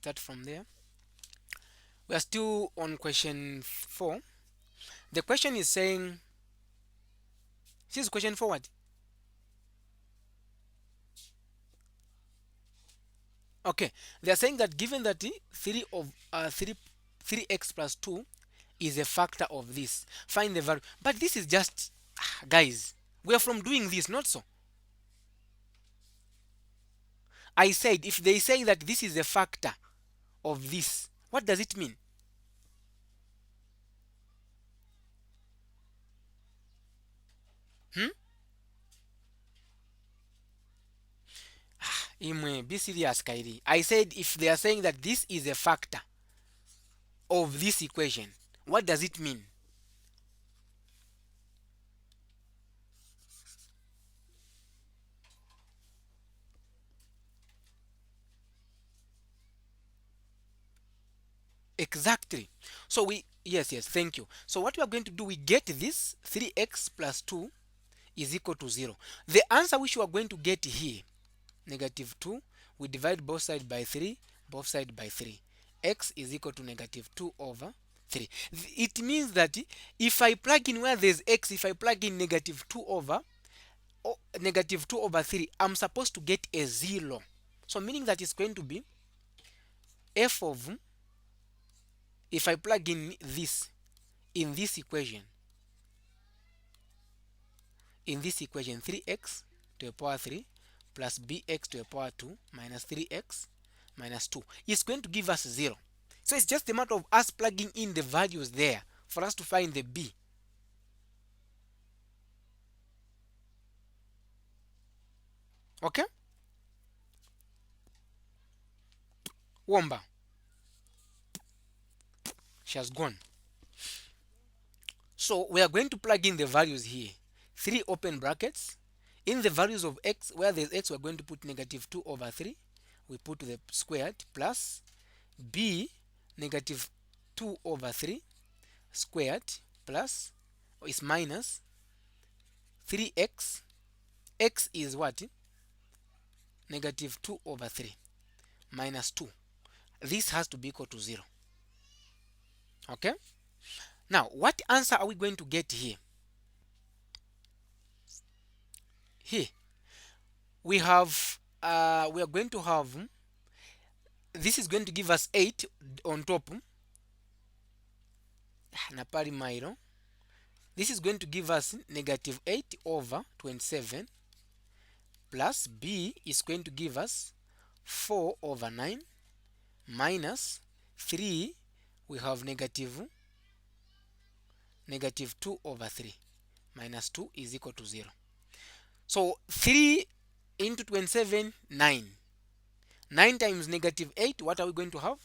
Start from there. We are still on question 4. The question is saying, this is question forward. Okay, they are saying that given that 3x plus 2 is a factor of this, find the value. But this is just, guys, we are from doing this, not so. I said if they say that this is a factor of this, what does it mean? Hmm? Imwe, be serious, Kairi. I said if they are saying that this is a factor of this equation, what does it mean? Exactly. So we, yes, yes, thank you. So what we are going to do, we get this 3x plus 2 is equal to 0. The answer which we are going to get here, negative 2, we divide both sides by 3, both sides by 3. X is equal to negative 2 over 3. It means that if I plug in where there's x, if I plug in negative 2 over negative 2 over 3, I'm supposed to get a 0. So meaning that it's going to be f of, if I plug in this equation, in this equation 3x to the power 3 plus bx to the power 2 minus 3x minus 2 is going to give us 0. So it's just a matter of us plugging in the values there for us to find the b. Okay? Womba, she has gone. So we are going to plug in the values here. 3 open brackets. In the values of x, where there's x, we're going to put negative 2 over 3. We put the squared plus b negative 2 over 3 squared plus is minus 3x. X is what? Negative 2 over 3 minus 2. This has to be equal to 0. Okay? Now, what answer are we going to get here? Here, we are going to have, this is going to give us 8 on top. Napali Mairo. This is going to give us negative 8 over 27 plus b is going to give us 4 over 9 minus 3, we have negative 2 over 3 minus 2 is equal to 0. So 3 into 27, 9. 9 times negative 8, what are we going to have?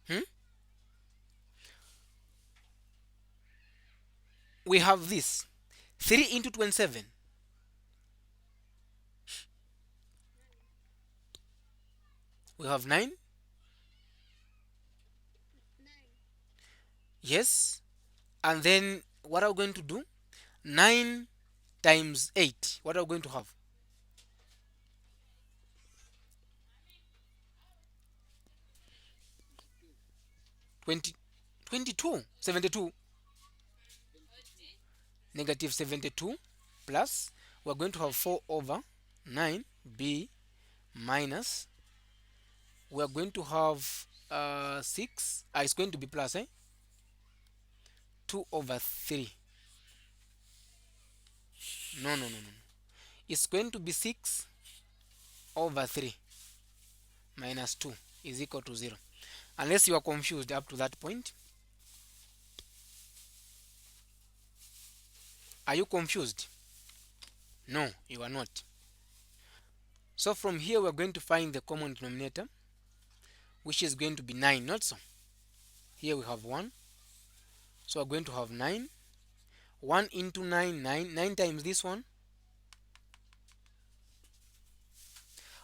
Hmm? We have this. 3 into 27. We have 9. Yes. And then what are we going to do? 9 times 8. What are we going to have? 20, 22, 72. Negative 72 plus, we're going to have 4 over 9b minus, we're going to have 6, it's going to be plus 2 over 3. No. It's going to be 6 over 3 minus 2 is equal to 0. Unless you are confused up to that point. Are you confused? No, you are not. So from here we're going to find the common denominator, which is going to be 9, not so. Here we have 1. So we're going to have 9. 1 into 9, 9. 9 times this one.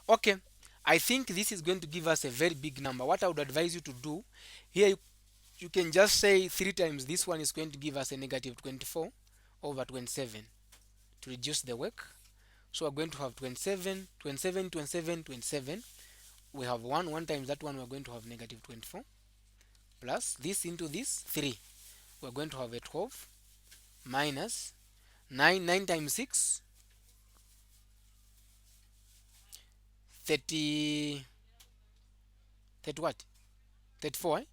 Okay, I think this is going to give us a very big number. What I would advise you to do, here you can just say 3 times this one is going to give us a negative 24 over 27 to reduce the work. So we're going to have 27, 27, 27, 27. We have 1 times that one, we're going to have negative 24 plus this into this 3. We're going to have a 12 minus 9, 9 times 6, 30, 30 what? 34, eh?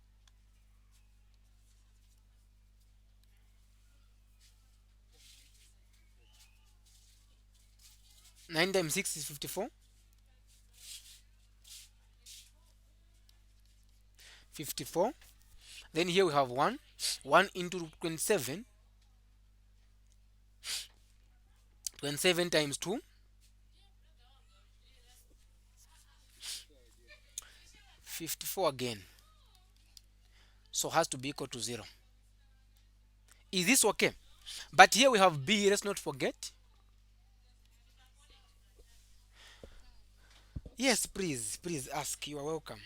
9 times 6 is 54. 54. Then here we have 1. 1 into 27. 27 times 2. 54 again. So has to be equal to 0. Is this okay? But here we have b. Let's not forget. Yes, please. Please ask. You are welcome.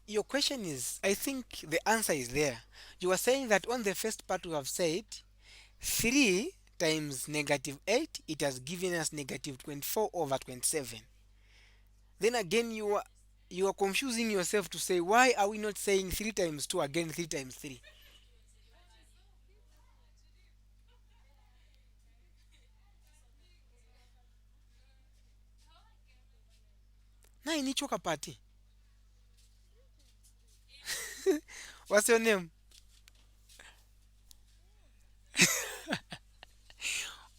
Your question is, I think the answer is there. You are saying that on the first part we have said 3 times negative 8, it has given us negative 24 over 27. Then again you are confusing yourself to say, why are we not saying 3 times 2 again, 3 times 3? Na inichoka party. What's your name?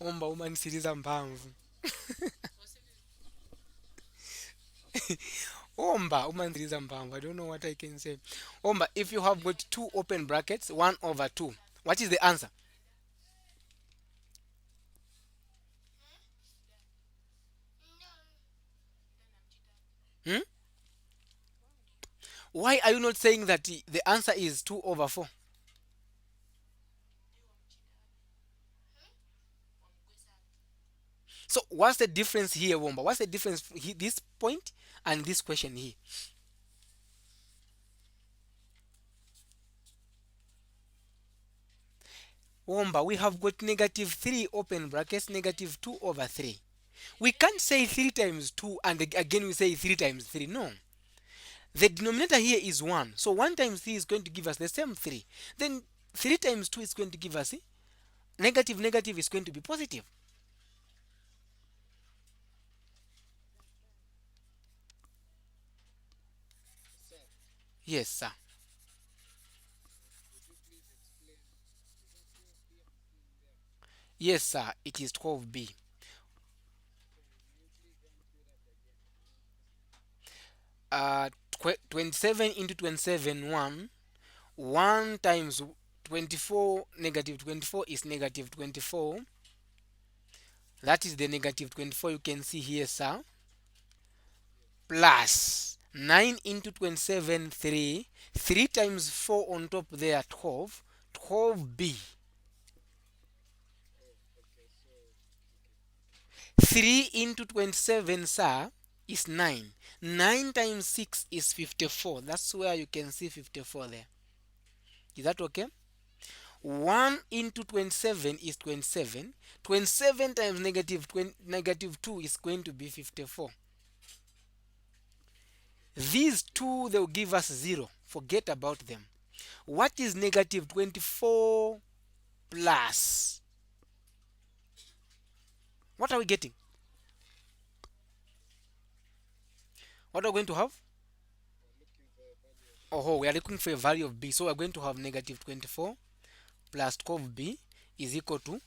Omba umanisiriza mpamvu. Omba umanisiriza mpamvu. I don't know what I can say. Omba, if you have got two open brackets, 1 over 2, what is the answer? Hmm? Why are you not saying that the answer is 2 over 4? So what's the difference here, Womba? What's the difference this point and this question here? Womba, we have got negative 3 open brackets, negative 2 over 3. We can't say 3 times 2 and again we say 3 times 3. No. The denominator here is 1. So 1 times 3 is going to give us the same 3. Then 3 times 2 is going to give us negative, negative is going to be positive. Yes, sir. Yes, sir. It is 12b. 27 into 27, 1. 1 times 24, negative 24 is negative 24. That is the negative 24 you can see here, sir. Plus 9 into 27, 3. 3 times 4 on top there, 12. 12b. 3 into 27, sir, is 9. 9 times 6 is 54. That's where you can see 54 there. Is that okay? 1 into 27 is 27. 27 times negative 20, negative 2 is going to be 54. These two, they'll give us 0. Forget about them. What is negative 24 plus? What are we getting? What are we going to have? Oh, we are looking for a value of b. So we're going to have negative 24 plus 12b is equal to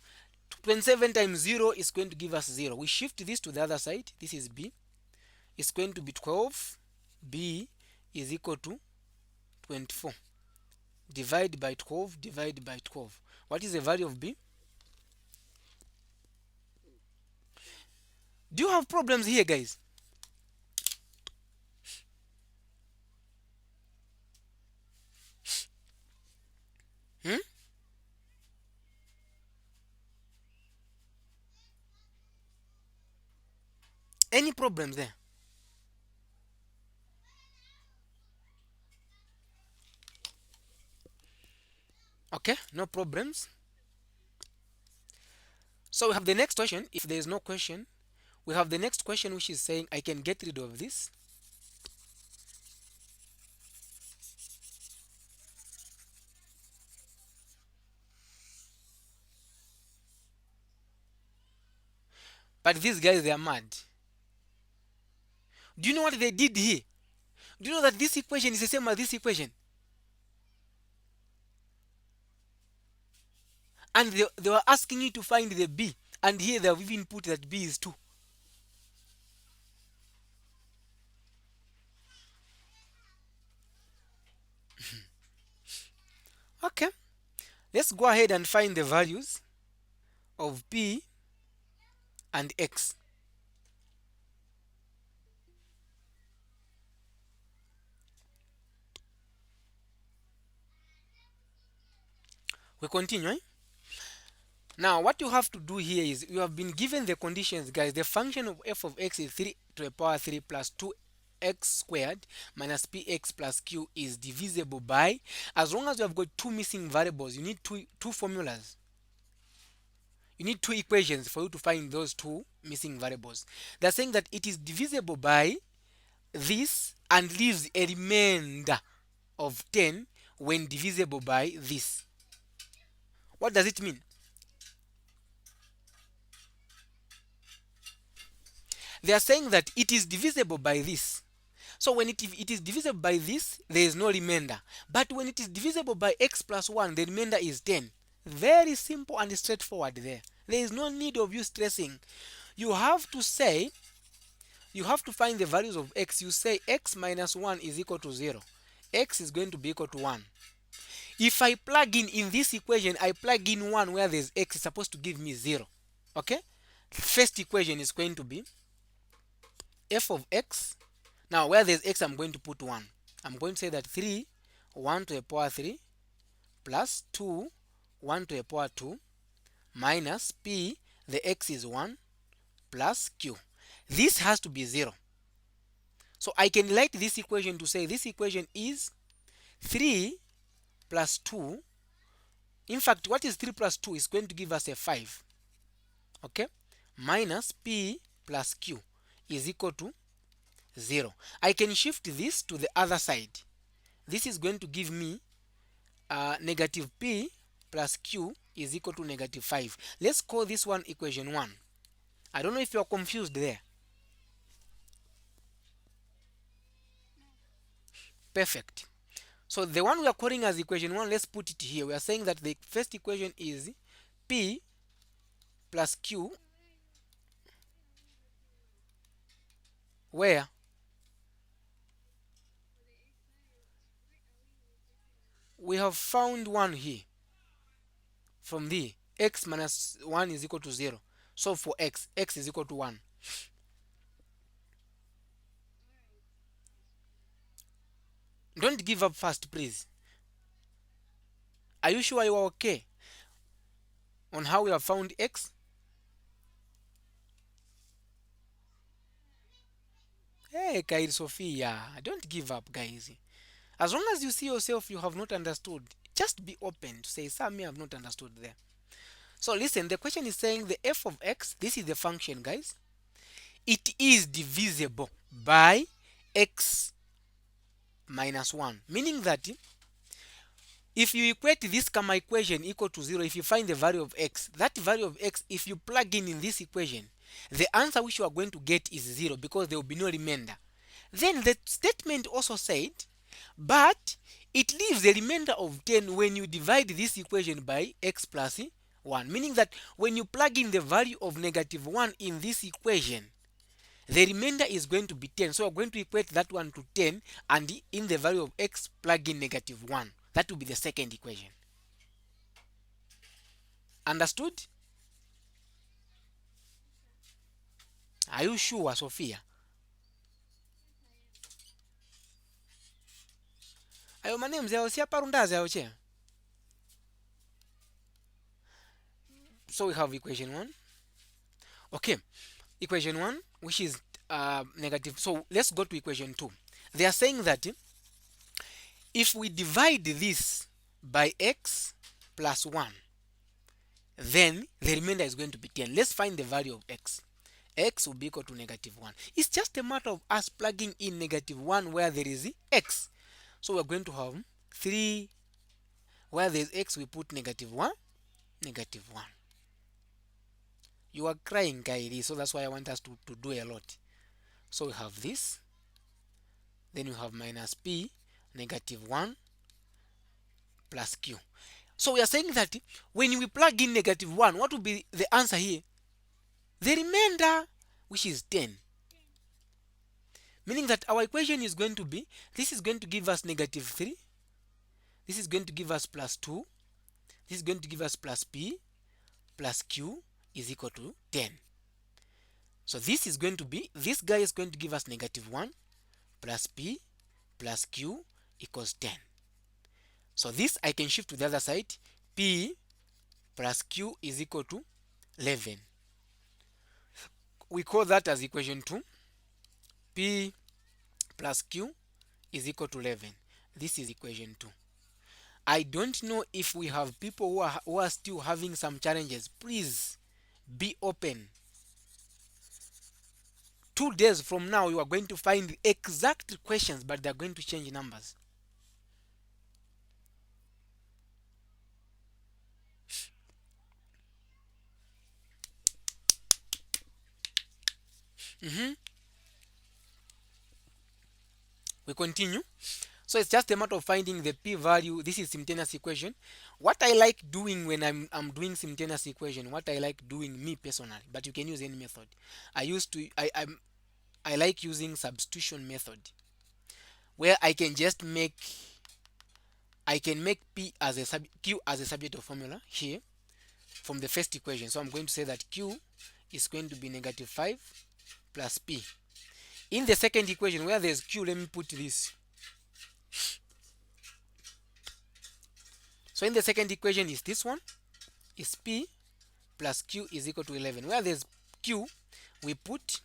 27 times 0 is going to give us 0. We shift this to the other side. This is b. It's going to be 12. B is equal to 24. Divide by 12, divide by 12. What is the value of b? Do you have problems here, guys? Any problems there? Okay, no problems. So we have the next question. If there is no question, we have the next question which is saying I can get rid of this. But these guys, they are mad. Do you know what they did here? Do you know that this equation is the same as this equation? And they were asking you to find the b. And here they have even put that b is 2. Okay, let's go ahead and find the values of p and x. We continue. Eh? Now, what you have to do here is you have been given the conditions, guys. The function of f of x is 3 to the power 3 plus 2x squared minus px plus q is divisible by, as long as you have got two missing variables, you need two formulas. You need two equations for you to find those two missing variables. They're saying that it is divisible by this and leaves a remainder of 10 when divisible by this. What does it mean? They are saying that it is divisible by this. So when it is divisible by this, there is no remainder. But when it is divisible by x plus 1, the remainder is 10. Very simple and straightforward there. There is no need of you stressing. You have to say, you have to find the values of x. You say x minus 1 is equal to 0. X is going to be equal to 1. If I plug in this equation, I plug in 1 where there's x is supposed to give me 0. Okay? First equation is going to be f of x. Now where there's x, I'm going to put 1. I'm going to say that 3, 1 to the power 3 plus 2, 1 to the power 2 minus p, the x is 1 plus q. This has to be 0. So I can write this equation to say this equation is 3 plus 2. In fact, what is 3 plus 2 is going to give us a 5. Okay? Minus p plus q is equal to 0. I can shift this to the other side. This is going to give me negative p plus q is equal to negative 5. Let's call this one equation 1. I don't know if you're confused there. Perfect. So the one we are calling as equation 1, let's put it here. We are saying that the first equation is p plus q, where we have found 1 here. From the x minus 1 is equal to 0. So for x is equal to 1. Don't give up fast, please. Are you sure you are okay on how we have found x? Hey, Kairi Sophia, don't give up, guys. As long as you see yourself you have not understood, just be open to say, Sam, I have not understood there. So listen, the question is saying the f of x, this is the function, guys. It is divisible by x minus 1, meaning that if you equate this gamma equation equal to 0, if you find the value of x, that value of x, if you plug in this equation, the answer which you are going to get is 0 because there will be no remainder. Then the statement also said, but it leaves a remainder of 10 when you divide this equation by x plus 1, meaning that when you plug in the value of negative 1 in this equation, the remainder is going to be 10. So we're going to equate that one to 10, and in the value of x, plug in negative 1. That will be the second equation. Understood? Are you sure, Sophia? Ayo manemu zao si aparunda zao che. So we have equation 1. Okay. Equation 1, which is negative. So let's go to equation 2. They are saying that if we divide this by x plus 1, then the remainder is going to be 10. Let's find the value of x. X will be equal to negative 1. It's just a matter of us plugging in negative 1 where there is x. So we're going to have 3, where there is x we put negative 1, negative 1. You are crying, Kylie, so that's why I want us to do a lot. So we have this, then we have minus p, negative 1 plus q. So we are saying that when we plug in negative 1, what will be the answer here? The remainder, which is 10. Meaning that our equation is going to be, this is going to give us negative 3, this is going to give us plus 2, this is going to give us plus p, plus q is equal to 10. So this is going to be, this guy is going to give us negative 1 plus p plus q equals 10. So this I can shift to the other side. P plus q is equal to 11. We call that as equation 2. P plus q is equal to 11. This is equation 2. I don't know if we have people who are still having some challenges. Please be open. 2 days from now, you are going to find exact questions, but they're going to change numbers. Mhm. We continue. So it's just a matter of finding the p-value. This is simultaneous equation. What I like doing when I'm doing simultaneous equation, what I like doing, me personally, but you can use any method. I like using substitution method, where I can make p as a q as a subject of formula here from the first equation. So I'm going to say that q is going to be negative 5 plus p. In the second equation where there's q, let me put this. So in the second equation is this one, is p plus q is equal to 11. Where there's q, we put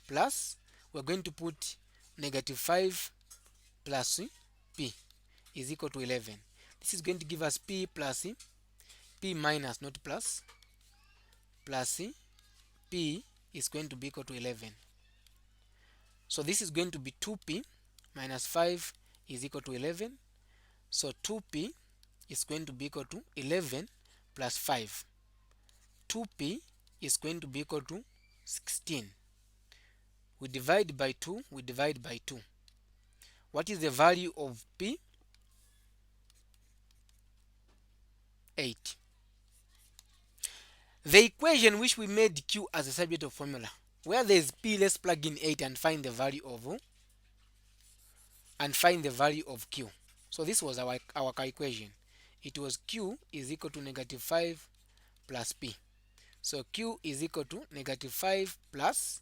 plus, we're going to put negative 5 plus p is equal to 11. This is going to give us p plus p minus, not plus, plus p is going to be equal to 11. So this is going to be 2p minus 5 is equal to 11. So 2p is going to be equal to 11 plus 5. 2p is going to be equal to 16. We divide by 2, we divide by 2. What is the value of p? 8. The equation which we made q as a subject of formula, where there is p, let's plug in 8 and find the value of q. So this was our equation. It was q is equal to negative 5 plus p. So q is equal to negative 5 plus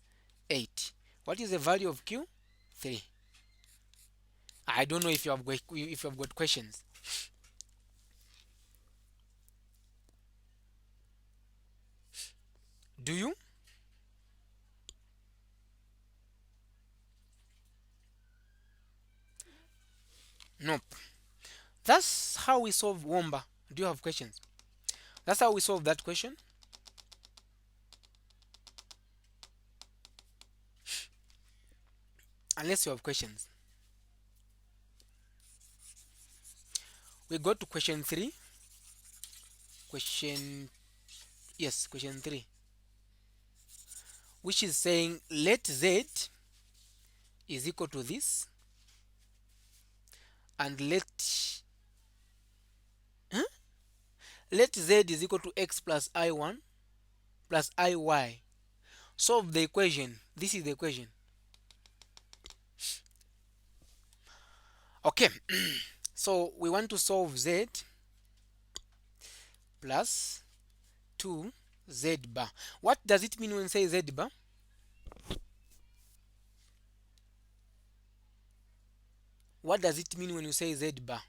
8. What is the value of q? 3. I don't know if you have got questions. Do you? Nope. That's how we solve Womba. Do you have questions? That's how we solve that question. Unless you have questions. We go to question 3. Question, yes, question 3. Which is saying let z is equal to this, and huh? Let z is equal to x plus I1 plus IY. Solve the equation. This is the equation. Okay. So we want to solve z plus 2 z bar. What does it mean when we say z bar? What does it mean when you say z bar?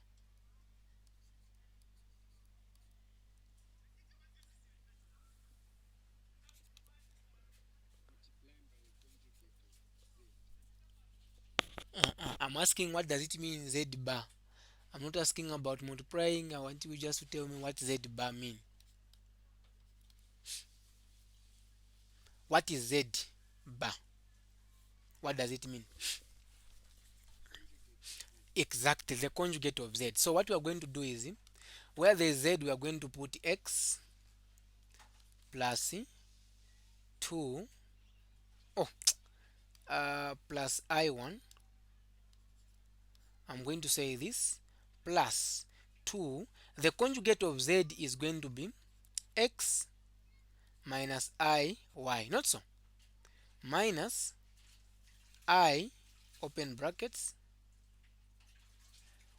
I'm asking what does it mean z bar. I'm not asking about multiplying. I want you just to tell me what z bar mean. What is z bar? What does it mean? Exactly, the conjugate of z. So what we are going to do is, where there is z, we are going to put x plus 2, oh, plus I1. I'm going to say this plus 2. The conjugate of z is going to be x minus I y, not so, minus I, open brackets.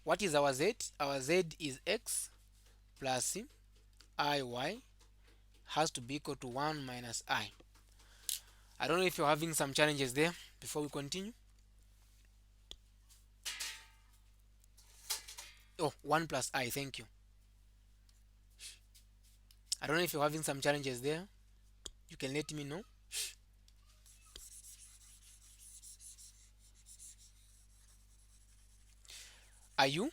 What is our z? Our z is x plus I y has to be equal to 1 minus I. I don't know if you're having some challenges there before we continue. Oh, 1 plus I, thank you. I don't know if you're having some challenges there. You can let me know. Are you?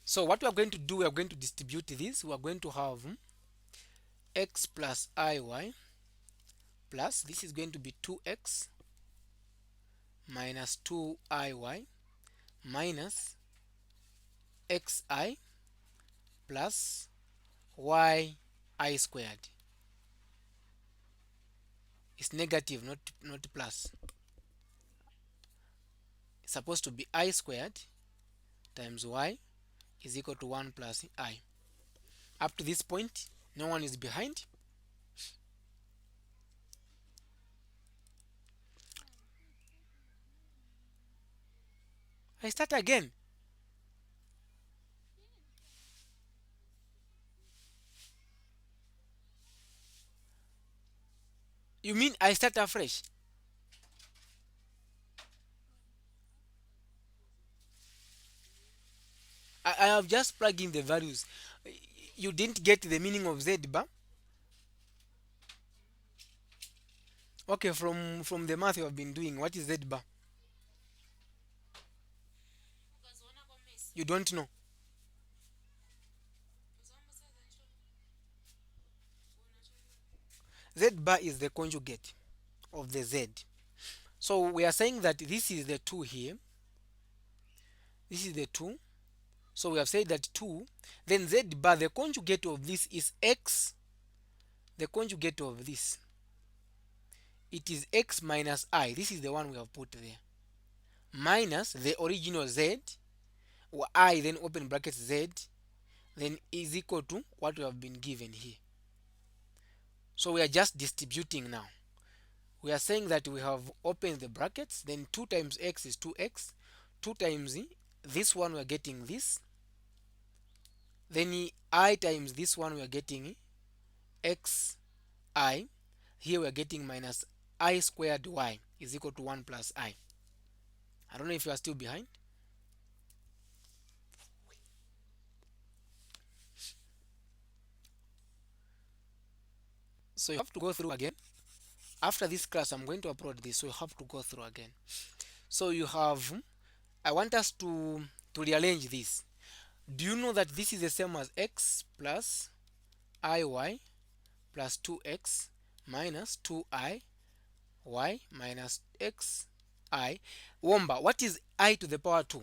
So what we are going to do, we are going to distribute this. We are going to have x plus iy plus, this is going to be 2x minus 2iy minus xi plus yi squared. It's negative, not plus. It's supposed to be I squared times y is equal to 1 plus I. Up to this point, no one is behind. I start again. You mean I start afresh? I have just plugged in the values. You didn't get the meaning of z bar? Okay, from the math you have been doing, what is z bar? You don't know. Z bar is the conjugate of the z. So we are saying that this is the 2 here. This is the 2. So we have said that 2. Then z bar, the conjugate of this is x. The conjugate of this, it is x minus I. This is the one we have put there. Minus the original z, or I, then open brackets z, then is equal to what we have been given here. So we are just distributing now. We are saying that we have opened the brackets, then 2 times x is 2x, 2 times this one we are getting this, then I times this one we are getting x I. Here we are getting minus I squared y is equal to 1 plus I. I don't know if you are still behind. So you have to go through again. After this class, I'm going to upload this, so you have to go through again. So you have, I want us to rearrange this. Do you know that this is the same as x plus iy plus 2x minus 2i y minus x I? Womba, what is I to the power 2?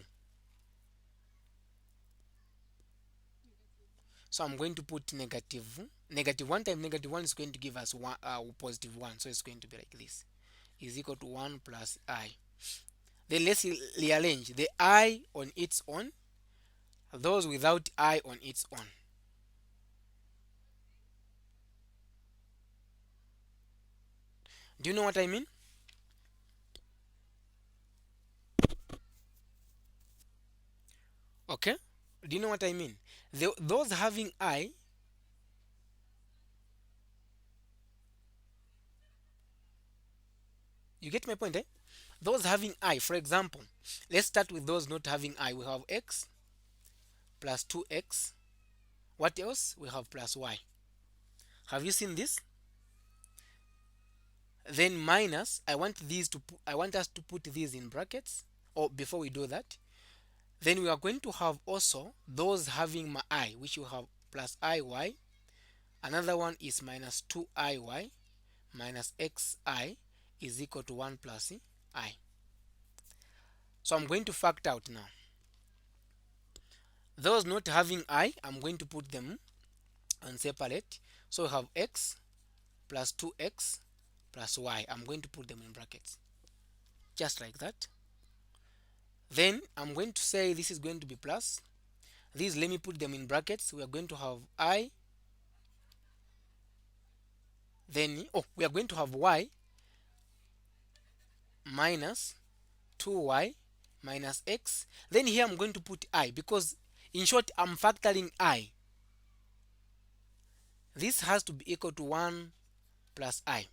So I'm going to put negative. Negative 1 times negative 1 is going to give us positive 1. So it's going to be like this. Is equal to 1 plus I. Then let's rearrange the I on its own, those without I on its own. Do you know what I mean? Okay? Do you know what I mean? Those having I, you get my point, eh? Those having I, for example, let's start with those not having I. We have x plus 2x. What else? We have plus y. Have you seen this? Then minus, I want us to put these in brackets. Or before we do that, then we are going to have also those having my I, which you have plus IY. Another one is minus 2IY minus XI is equal to 1 plus I. So I'm going to factor out now. Those not having I, I'm going to put them on separate. So we have X plus 2X plus Y. I'm going to put them in brackets. Just like that. Then I'm going to say this is going to be plus. These, let me put them in brackets. We are going to have I. Then, we are going to have Y minus 2Y minus X. Then here I'm going to put I because in short I'm factoring I. This has to be equal to 1 plus I.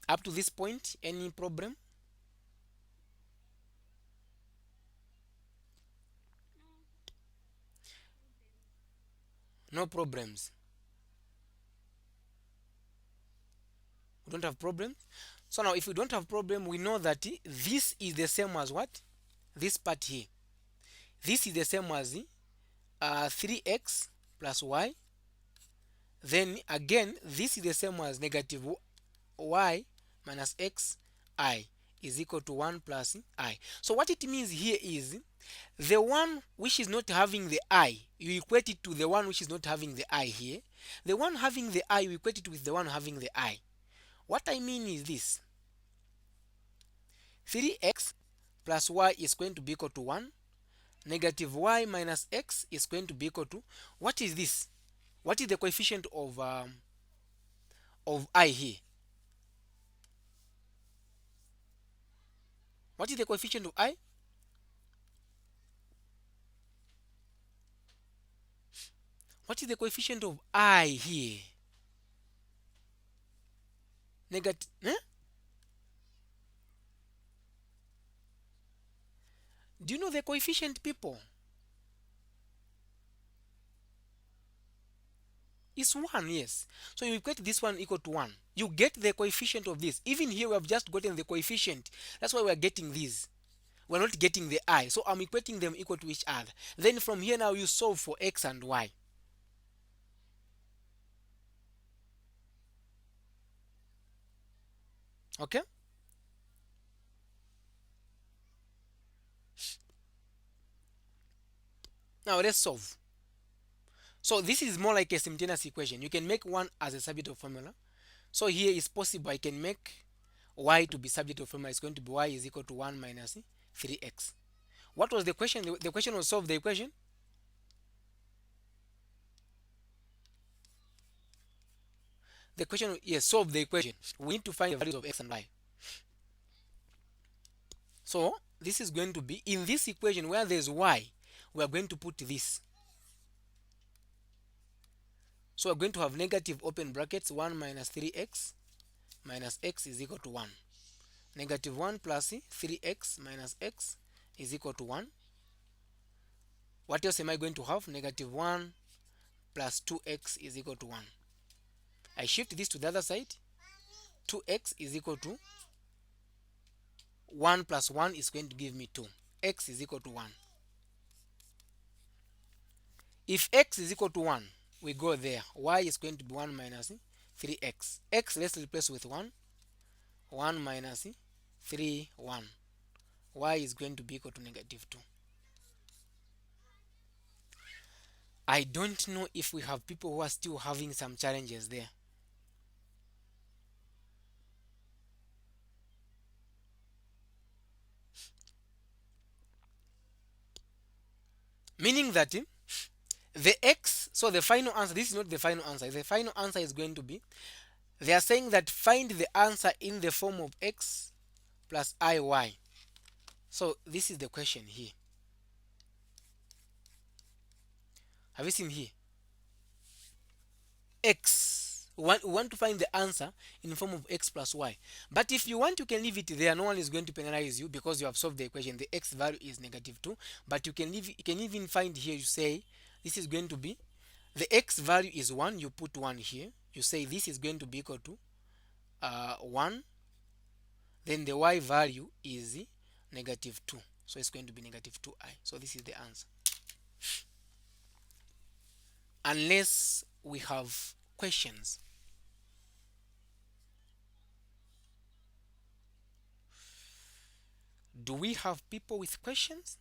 Up to this point, any problem? No problems. We don't have problems. So now if we don't have problem, we know that this is the same as what? This part here. This is the same as 3x plus y. Then again, this is the same as negative y minus x I is equal to 1 plus I. So what it means here is the one which is not having the I, you equate it to the one which is not having the I here. The one having the I, you equate it with the one having the I. What I mean is this. 3x plus y is going to be equal to 1. Negative y minus x is going to be equal to, what is this? What is the coefficient of I here? What is the coefficient of I? What is the coefficient of I here? Negative. Do you know the coefficient, people? It's 1, yes. So you equate this one equal to 1. You get the coefficient of this. Even here we have just gotten the coefficient. That's why we are getting these. We're not getting the I. So I'm equating them equal to each other. Then from here now you solve for x and y. Okay? Now let's solve. So this is more like a simultaneous equation. You can make one as a subject of formula. So here is possible I can make y to be subject of formula. It's going to be y is equal to 1 minus 3x. What was the question? The question was solve the equation. The question, yes, solve the equation. We need to find the values of x and y. So this is going to be, in this equation where there's y, we are going to put this. So we're going to have negative open brackets 1 minus 3x minus x is equal to 1. Negative 1 plus 3x minus x is equal to 1. What else am I going to have? Negative 1 plus 2x is equal to 1. I shift this to the other side. 2x is equal to 1 plus 1 is going to give me 2. X is equal to 1. If x is equal to 1, we go there. Y is going to be 1 minus 3x. X, let's replace with 1. 1 minus 3, 1. Y is going to be equal to negative 2. I don't know if we have people who are still having some challenges there. Meaning that the x, so the final answer, this is not the final answer. The final answer is going to be, they are saying that find the answer in the form of x plus iy. So this is the question here. Have you seen here? X. We want to find the answer in the form of x plus y. But if you want, you can leave it there. No one is going to penalize you because you have solved the equation. The x value is negative 2. But you can leave. You can even find here, you say this is going to be The x value is 1, you put 1 here. You say this is going to be equal to 1. Then the y value is negative 2. So it's going to be negative 2i. So this is the answer. Unless we have questions. Do we have people with questions?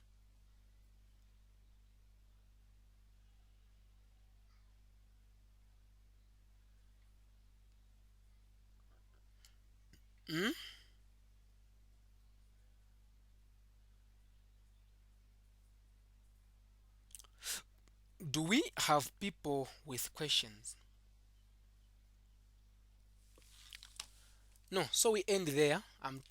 Hmm? Do we have people with questions? No. So we end there. I'm